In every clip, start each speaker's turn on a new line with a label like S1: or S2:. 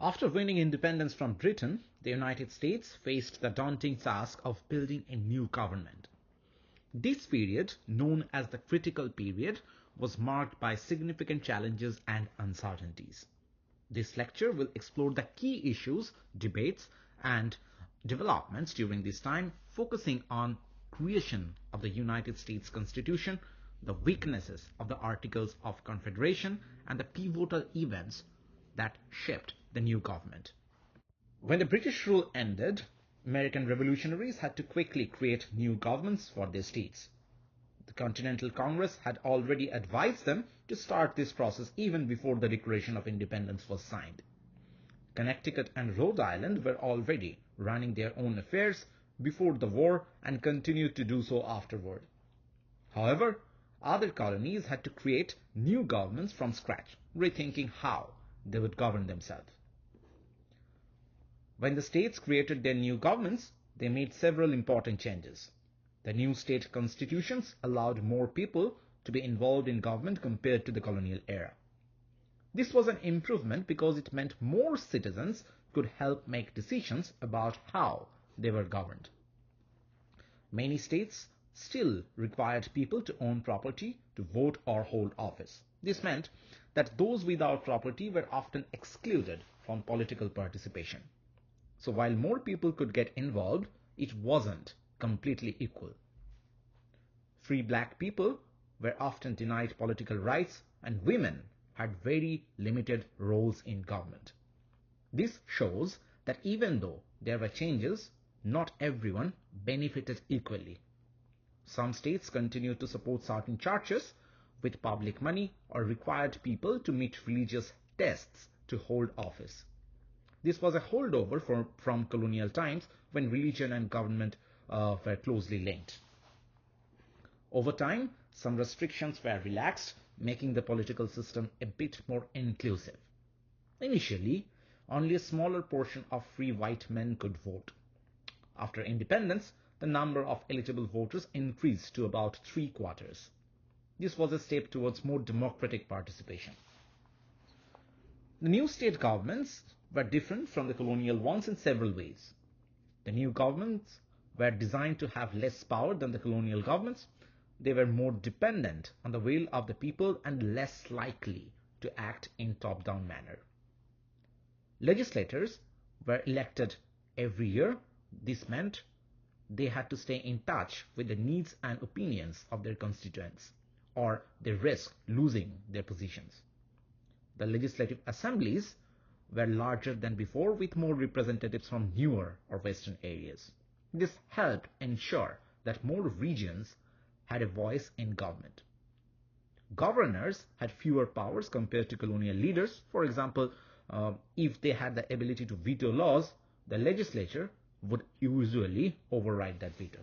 S1: After winning independence from Britain, the United States faced the daunting task of building a new government. This period, known as the Critical Period, was marked by significant challenges and uncertainties. This lecture will explore the key issues, debates, and developments during this time, focusing on creation of the United States Constitution, the weaknesses of the Articles of Confederation, and the pivotal events that shaped the new government. When the British rule ended, American revolutionaries had to quickly create new governments for their states. The Continental Congress had already advised them to start this process even before the Declaration of Independence was signed. Connecticut and Rhode Island were already running their own affairs before the war and continued to do so afterward. However, other colonies had to create new governments from scratch, rethinking how they would govern themselves. When the states created their new governments, they made several important changes. The new state constitutions allowed more people to be involved in government compared to the colonial era. This was an improvement because it meant more citizens could help make decisions about how they were governed. Many states still required people to own property to vote or hold office. This meant that those without property were often excluded from political participation. So while more people could get involved, it wasn't completely equal. Free black people were often denied political rights, and women had very limited roles in government. This shows that even though there were changes, not everyone benefited equally. Some states continued to support certain churches with public money or required people to meet religious tests to hold office. This was a holdover from colonial times when religion and government were closely linked. Over time, some restrictions were relaxed, making the political system a bit more inclusive. Initially, only a smaller portion of free white men could vote. After independence, the number of eligible voters increased to about 3/4. This was a step towards more democratic participation. The new state governments were different from the colonial ones in several ways. The new governments were designed to have less power than the colonial governments. They were more dependent on the will of the people and less likely to act in top-down manner. Legislators were elected every year. This meant they had to stay in touch with the needs and opinions of their constituents, or they risked losing their positions. The legislative assemblies were larger than before, with more representatives from newer or western areas. This helped ensure that more regions had a voice in government. Governors had fewer powers compared to colonial leaders. For example, if they had the ability to veto laws, the legislature would usually override that veto.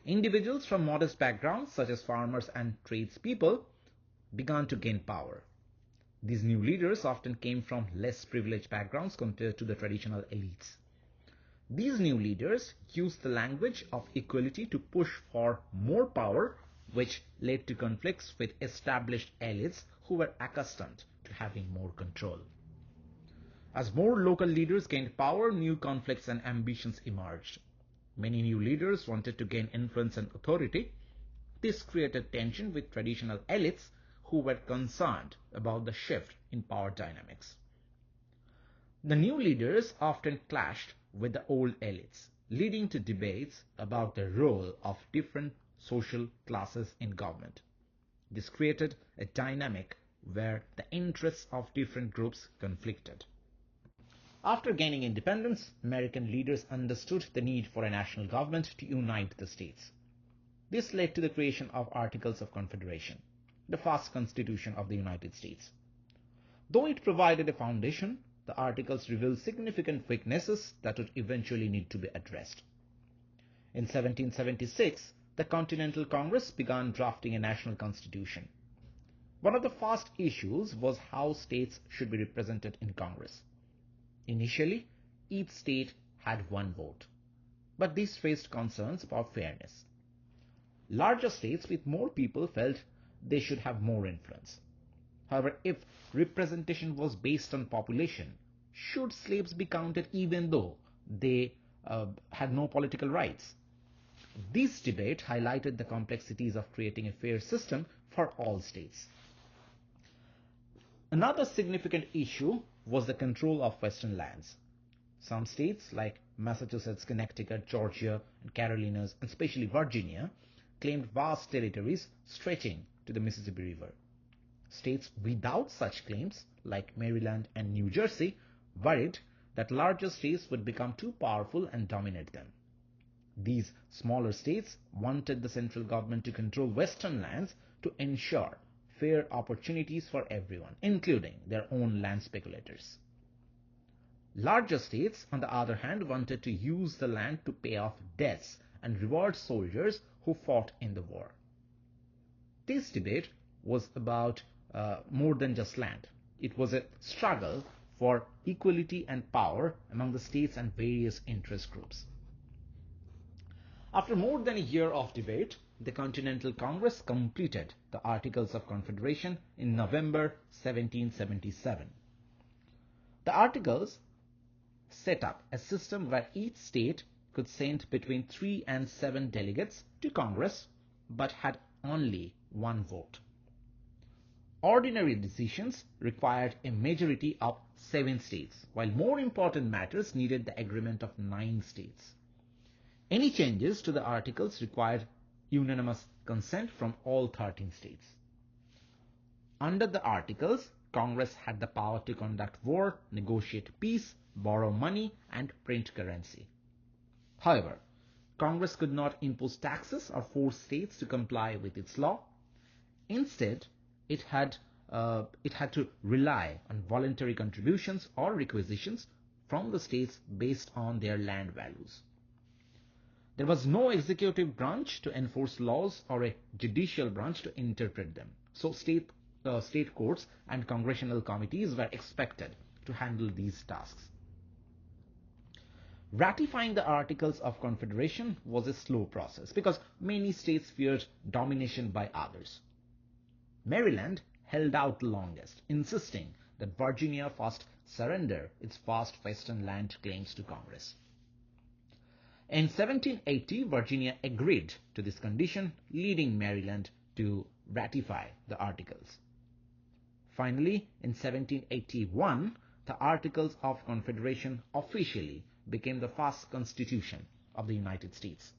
S1: Individuals from modest backgrounds, such as farmers and tradespeople, began to gain power. These new leaders often came from less privileged backgrounds compared to the traditional elites. These new leaders used the language of equality to push for more power, which led to conflicts with established elites who were accustomed to having more control. As more local leaders gained power, new conflicts and ambitions emerged. Many new leaders wanted to gain influence and authority. This created tension with traditional elites who were concerned about the shift in power dynamics. The new leaders often clashed with the old elites, leading to debates about the role of different social classes in government. This created a dynamic where the interests of different groups conflicted. After gaining independence, American leaders understood the need for a national government to unite the states. This led to the creation of Articles of Confederation, the first constitution of the United States. Though it provided a foundation, the articles revealed significant weaknesses that would eventually need to be addressed. In 1776, the Continental Congress began drafting a national constitution. One of the first issues was how states should be represented in Congress. Initially, each state had one vote, but this faced concerns about fairness. Larger states with more people felt they should have more influence. However, if representation was based on population, should slaves be counted even though they had no political rights? This debate highlighted the complexities of creating a fair system for all states. Another significant issue was the control of western lands. Some states like Massachusetts, Connecticut, Georgia, and Carolinas, and especially Virginia, claimed vast territories stretching to the Mississippi River. States without such claims, like Maryland and New Jersey, worried that larger states would become too powerful and dominate them. These smaller states wanted the central government to control western lands to ensure fair opportunities for everyone, including their own land speculators. Larger states, on the other hand, wanted to use the land to pay off debts and reward soldiers who fought in the war. This debate was about more than just land. It was a struggle for equality and power among the states and various interest groups. After more than a year of debate, the Continental Congress completed the Articles of Confederation in November 1777. The Articles set up a system where each state could send between 3 and 7 delegates to Congress, but had only one vote. Ordinary decisions required a majority of 7 states, while more important matters needed the agreement of 9 states. Any changes to the articles required unanimous consent from all 13 states. Under the articles, Congress had the power to conduct war, negotiate peace, borrow money, and print currency. However, Congress could not impose taxes or force states to comply with its law. Instead, it had to rely on voluntary contributions or requisitions from the states based on their land values. There was no executive branch to enforce laws or a judicial branch to interpret them. So state courts and congressional committees were expected to handle these tasks. Ratifying the Articles of Confederation was a slow process because many states feared domination by others. Maryland held out the longest, insisting that Virginia first surrender its vast western land claims to Congress. In 1780, Virginia agreed to this condition, leading Maryland to ratify the Articles. Finally, in 1781, the Articles of Confederation officially became the first Constitution of the United States.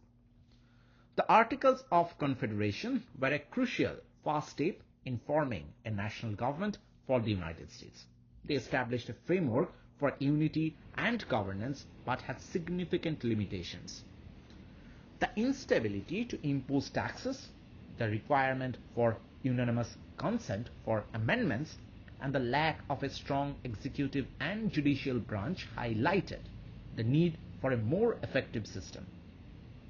S1: The Articles of Confederation were a crucial first step in forming a national government for the United States. They established a framework for unity and governance, but had significant limitations. The instability to impose taxes, the requirement for unanimous consent for amendments, and the lack of a strong executive and judicial branch highlighted the need for a more effective system.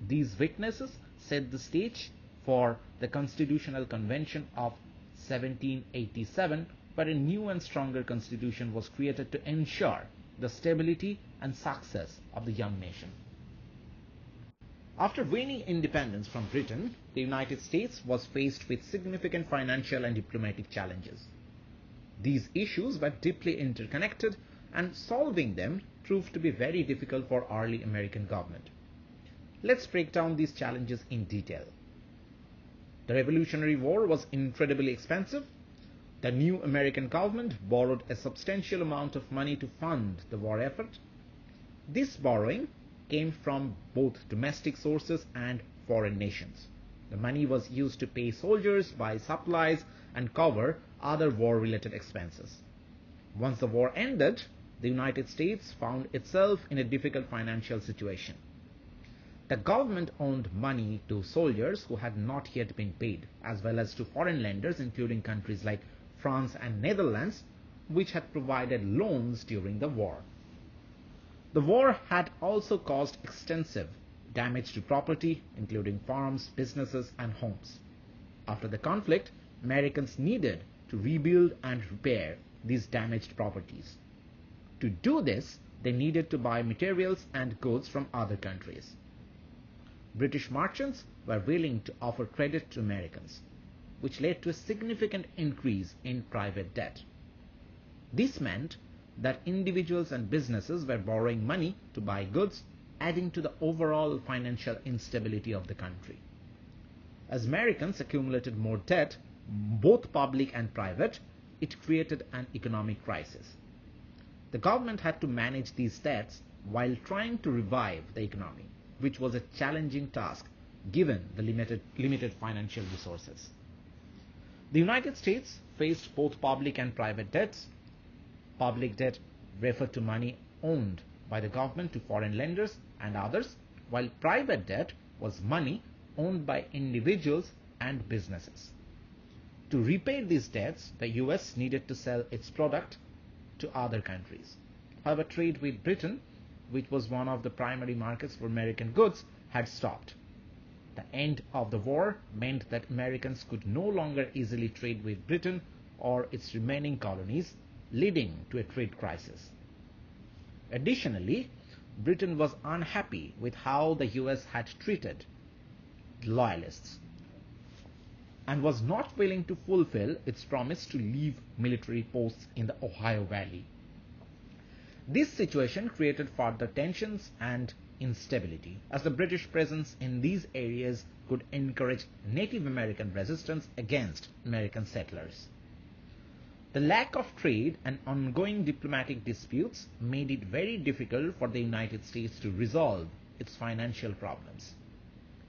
S1: These weaknesses set the stage for the Constitutional Convention of 1787, where a new and stronger constitution was created to ensure the stability and success of the young nation. After winning independence from Britain, the United States was faced with significant financial and diplomatic challenges. These issues were deeply interconnected, and solving them proved to be very difficult for early American government. Let's break down these challenges in detail. The Revolutionary War was incredibly expensive. The new American government borrowed a substantial amount of money to fund the war effort. This borrowing came from both domestic sources and foreign nations. The money was used to pay soldiers, buy supplies, and cover other war-related expenses. Once the war ended, the United States found itself in a difficult financial situation. The government owed money to soldiers who had not yet been paid, as well as to foreign lenders, including countries like France and Netherlands, which had provided loans during the war. The war had also caused extensive damage to property, including farms, businesses, and homes. After the conflict, Americans needed to rebuild and repair these damaged properties. To do this, they needed to buy materials and goods from other countries. British merchants were willing to offer credit to Americans. which led to a significant increase in private debt. This meant that individuals and businesses were borrowing money to buy goods, adding to the overall financial instability of the country. As Americans accumulated more debt, both public and private, it created an economic crisis. The government had to manage these debts while trying to revive the economy, which was a challenging task given the limited financial resources. The United States faced both public and private debts. Public debt referred to money owned by the government to foreign lenders and others, while private debt was money owned by individuals and businesses. To repay these debts, the US needed to sell its product to other countries. However, trade with Britain, which was one of the primary markets for American goods, had stopped. The end of the war meant that Americans could no longer easily trade with Britain or its remaining colonies, leading to a trade crisis. Additionally, Britain was unhappy with how the US had treated loyalists and was not willing to fulfill its promise to leave military posts in the Ohio Valley. This situation created further tensions and instability, as the British presence in these areas could encourage Native American resistance against American settlers. The lack of trade and ongoing diplomatic disputes made it very difficult for the United States to resolve its financial problems.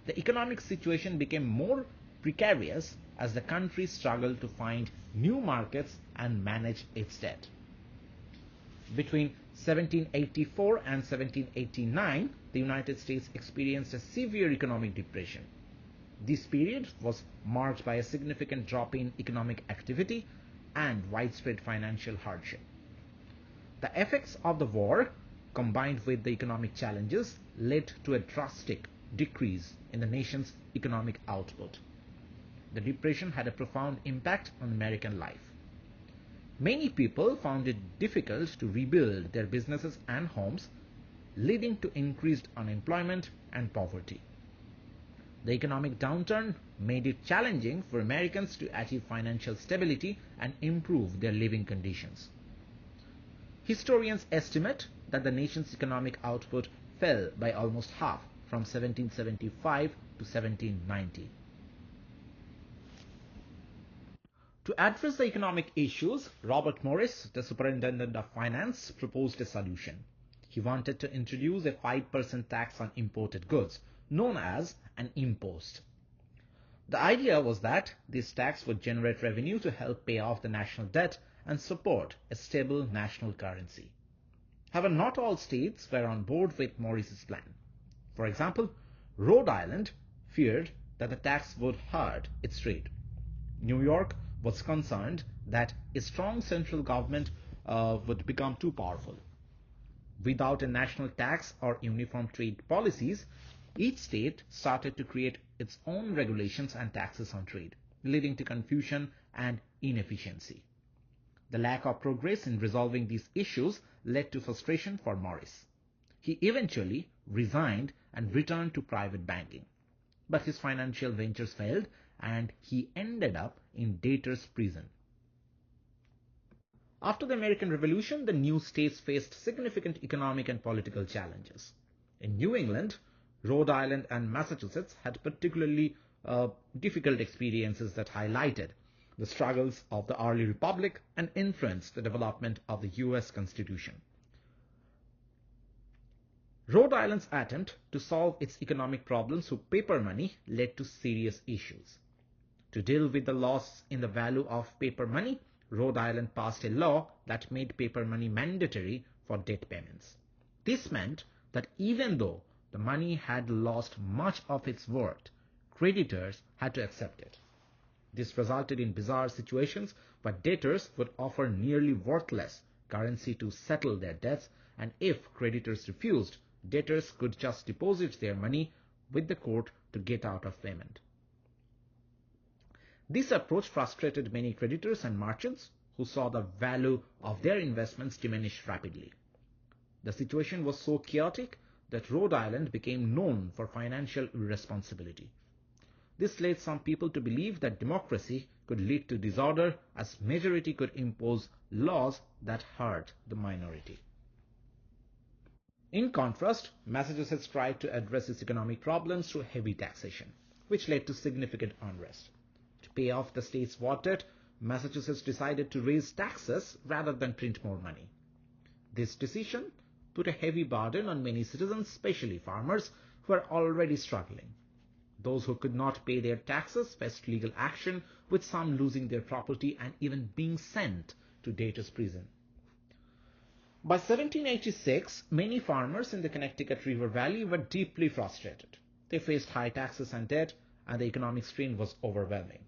S1: The economic situation became more precarious as the country struggled to find new markets and manage its debt. Between 1784 and 1789, the United States experienced a severe economic depression. This period was marked by a significant drop in economic activity and widespread financial hardship. The effects of the war, combined with the economic challenges, led to a drastic decrease in the nation's economic output. The depression had a profound impact on American life. Many people found it difficult to rebuild their businesses and homes, leading to increased unemployment and poverty. The economic downturn made it challenging for Americans to achieve financial stability and improve their living conditions. Historians estimate that the nation's economic output fell by almost half from 1775 to 1790. To address the economic issues, Robert Morris, the Superintendent of Finance, proposed a solution. He wanted to introduce a 5% tax on imported goods, known as an impost. The idea was that this tax would generate revenue to help pay off the national debt and support a stable national currency. However, not all states were on board with Morris's plan. For example, Rhode Island feared that the tax would hurt its trade. New York was concerned that a strong central government would become too powerful. Without a national tax or uniform trade policies, each state started to create its own regulations and taxes on trade, leading to confusion and inefficiency. The lack of progress in resolving these issues led to frustration for Morris. He eventually resigned and returned to private banking. But his financial ventures failed and he ended up in debtor's prison. After the American Revolution, the new states faced significant economic and political challenges. In New England, Rhode Island and Massachusetts had particularly difficult experiences that highlighted the struggles of the early republic and influenced the development of the US Constitution. Rhode Island's attempt to solve its economic problems through paper money led to serious issues. To deal with the loss in the value of paper money, Rhode Island passed a law that made paper money mandatory for debt payments. This meant that even though the money had lost much of its worth, creditors had to accept it. This resulted in bizarre situations where debtors would offer nearly worthless currency to settle their debts, and if creditors refused, debtors could just deposit their money with the court to get out of payment. This approach frustrated many creditors and merchants who saw the value of their investments diminish rapidly. The situation was so chaotic that Rhode Island became known for financial irresponsibility. This led some people to believe that democracy could lead to disorder, as majority could impose laws that hurt the minority. In contrast, Massachusetts tried to address its economic problems through heavy taxation, which led to significant unrest. To pay off the state's war debt, Massachusetts decided to raise taxes rather than print more money. This decision put a heavy burden on many citizens, especially farmers, who were already struggling. Those who could not pay their taxes faced legal action, with some losing their property and even being sent to debtors' prison. By 1786, many farmers in the Connecticut River Valley were deeply frustrated. They faced high taxes and debt, and the economic strain was overwhelming.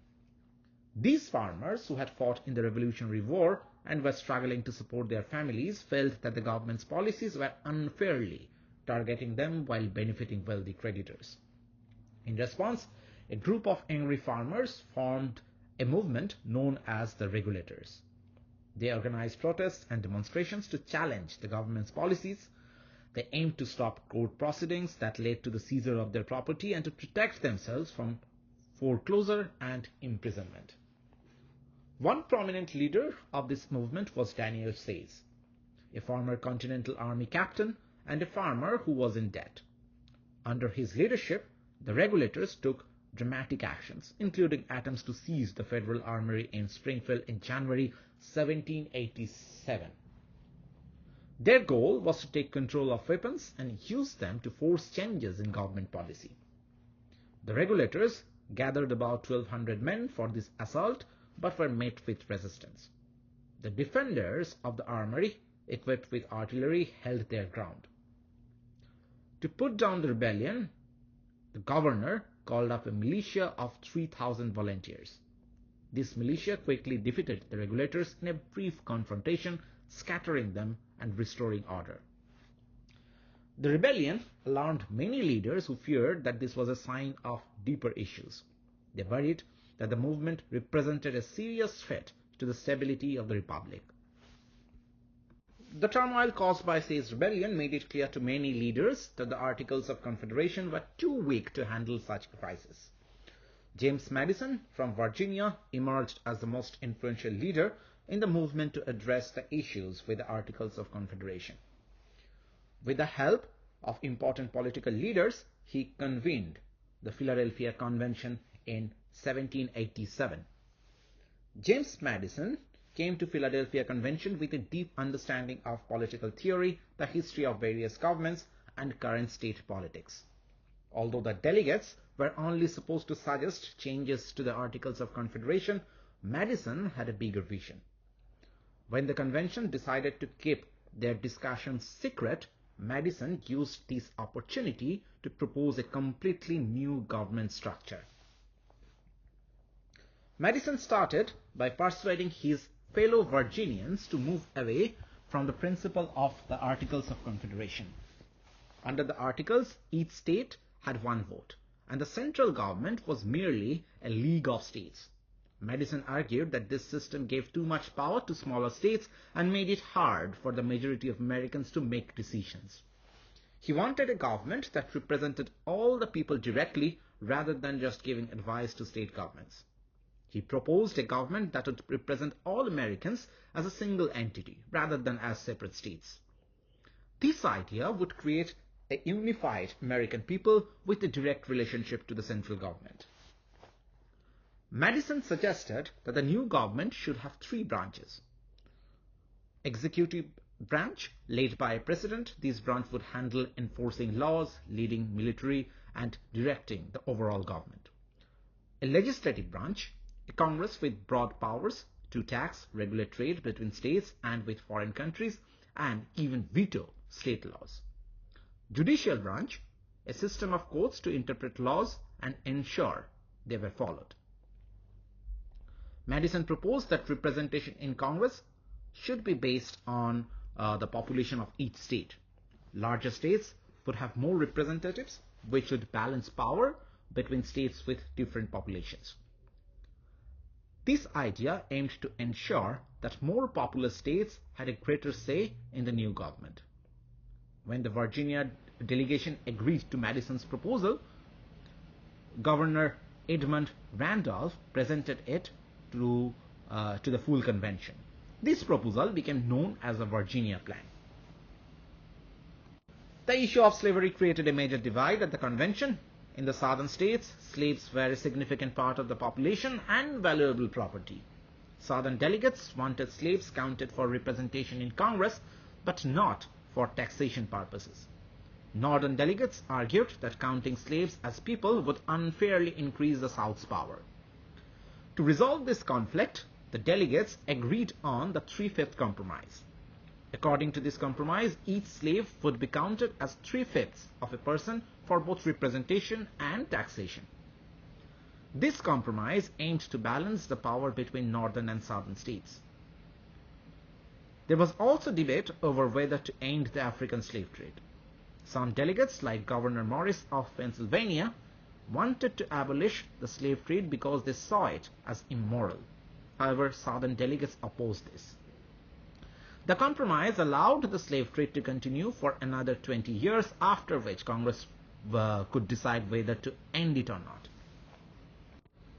S1: These farmers, who had fought in the Revolutionary War and were struggling to support their families, felt that the government's policies were unfairly targeting them while benefiting wealthy creditors. In response, a group of angry farmers formed a movement known as the Regulators. They organized protests and demonstrations to challenge the government's policies. They aimed to stop court proceedings that led to the seizure of their property and to protect themselves from foreclosure and imprisonment. One prominent leader of this movement was Daniel Sayce, a former Continental Army captain and a farmer who was in debt. Under his leadership, the Regulators took dramatic actions, including attempts to seize the Federal Armory in Springfield in January 1787. Their goal was to take control of weapons and use them to force changes in government policy. The Regulators gathered about 1,200 men for this assault, but were met with resistance. The defenders of the armory, equipped with artillery, held their ground. To put down the rebellion, the governor called up a militia of 3,000 volunteers. This militia quickly defeated the Regulators in a brief confrontation, scattering them and restoring order. The rebellion alarmed many leaders who feared that this was a sign of deeper issues. They worried that the movement represented a serious threat to the stability of the Republic. The turmoil caused by Sayce's rebellion made it clear to many leaders that the Articles of Confederation were too weak to handle such a crisis. James Madison from Virginia emerged as the most influential leader in the movement to address the issues with the Articles of Confederation. With the help of important political leaders, he convened the Philadelphia Convention in 1787. James Madison came to Philadelphia Convention with a deep understanding of political theory, the history of various governments, and current state politics. Although the delegates were only supposed to suggest changes to the Articles of Confederation, Madison had a bigger vision. When the convention decided to keep their discussions secret, Madison used this opportunity to propose a completely new government structure. Madison started by persuading his fellow Virginians to move away from the principle of the Articles of Confederation. Under the Articles, each state had one vote, and the central government was merely a league of states. Madison argued that this system gave too much power to smaller states and made it hard for the majority of Americans to make decisions. He wanted a government that represented all the people directly rather than just giving advice to state governments. He proposed a government that would represent all Americans as a single entity rather than as separate states. This idea would create a unified American people with a direct relationship to the central government. Madison suggested that the new government should have three branches. Executive branch, led by a president. This branch would handle enforcing laws, leading military, and directing the overall government. A legislative branch, a Congress with broad powers to tax, regulate trade between states and with foreign countries, and even veto state laws. Judicial branch, a system of courts to interpret laws and ensure they were followed. Madison proposed that representation in Congress should be based on the population of each state. Larger states would have more representatives, which would balance power between states with different populations. This idea aimed to ensure that more populous states had a greater say in the new government. When the Virginia delegation agreed to Madison's proposal, Governor Edmund Randolph presented it to the full convention. This proposal became known as the Virginia Plan. The issue of slavery created a major divide at the convention. In the southern states, slaves were a significant part of the population and valuable property. Southern delegates wanted slaves counted for representation in Congress, but not for taxation purposes. Northern delegates argued that counting slaves as people would unfairly increase the South's power. To resolve this conflict, the delegates agreed on the 3/5 compromise. According to this compromise, each slave would be counted as 3/5 of a person for both representation and taxation. This compromise aimed to balance the power between northern and southern states. There was also debate over whether to end the African slave trade. Some delegates, like Gouverneur Morris of Pennsylvania, wanted to abolish the slave trade because they saw it as immoral. However, southern delegates opposed this. The compromise allowed the slave trade to continue for another 20 years, after which Congress could decide whether to end it or not.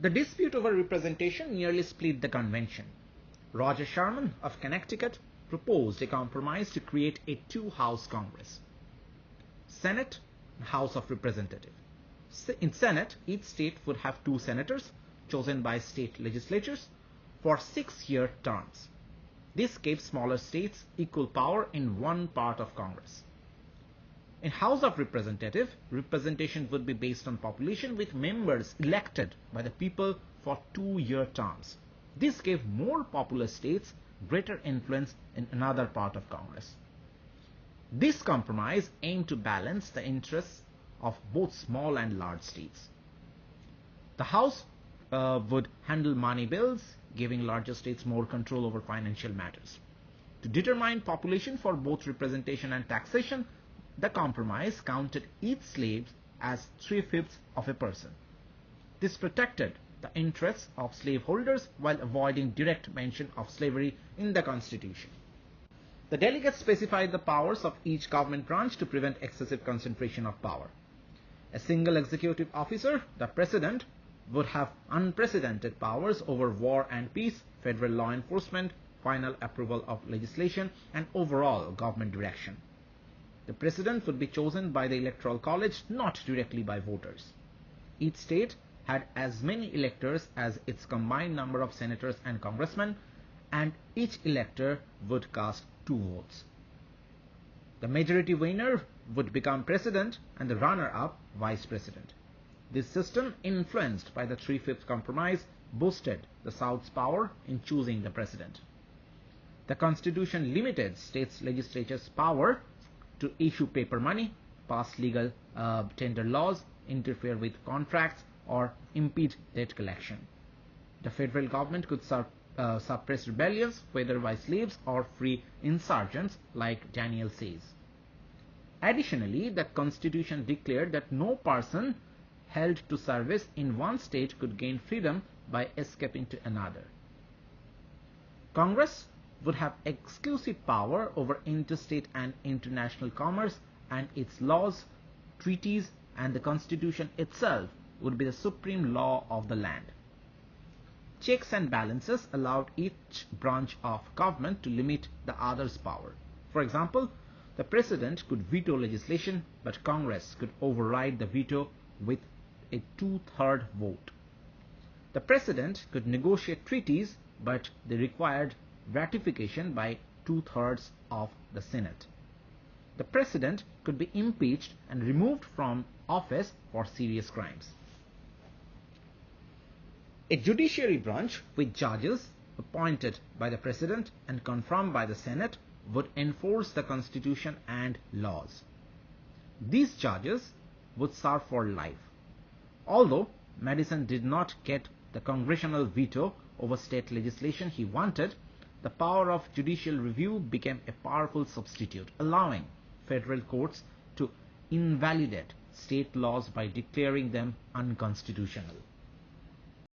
S1: The dispute over representation nearly split the convention. Roger Sherman of Connecticut proposed a compromise to create a two-house Congress, Senate and House of Representatives. In Senate, each state would have 2 senators chosen by state legislatures for 6-year terms. This gave smaller states equal power in one part of Congress. In House of Representatives, representation would be based on population, with members elected by the people for 2-year terms. This gave more populous states greater influence in another part of Congress. This compromise aimed to balance the interests of both small and large states. The House would handle money bills, giving larger states more control over financial matters. To determine population for both representation and taxation, the compromise counted each slave as 3/5 of a person. This protected the interests of slaveholders while avoiding direct mention of slavery in the Constitution. The delegates specified the powers of each government branch to prevent excessive concentration of power. A single executive officer, the President, would have unprecedented powers over war and peace, federal law enforcement, final approval of legislation, and overall government direction. The President would be chosen by the Electoral College, not directly by voters. Each state had as many electors as its combined number of senators and congressmen, and each elector would cast 2 votes. The majority winner would become president and the runner-up vice president. This system, influenced by the 3/5 compromise, boosted the South's power in choosing the president. The Constitution limited states' legislatures' power to issue paper money, pass legal tender laws, interfere with contracts, or impede debt collection. The federal government could suppress rebellions, whether by slaves or free insurgents, like Daniel says. Additionally, the Constitution declared that no person held to service in one state could gain freedom by escaping to another. Congress would have exclusive power over interstate and international commerce, and its laws, treaties, and the Constitution itself would be the supreme law of the land. Checks and balances allowed each branch of government to limit the other's power. For example, the President could veto legislation, but Congress could override the veto with a 2/3 vote. The President could negotiate treaties, but they required ratification by 2/3 of the Senate. The President could be impeached and removed from office for serious crimes. A judiciary branch with judges appointed by the President and confirmed by the Senate would enforce the Constitution and laws. These judges would serve for life. Although Madison did not get the congressional veto over state legislation he wanted, the power of judicial review became a powerful substitute, allowing federal courts to invalidate state laws by declaring them unconstitutional.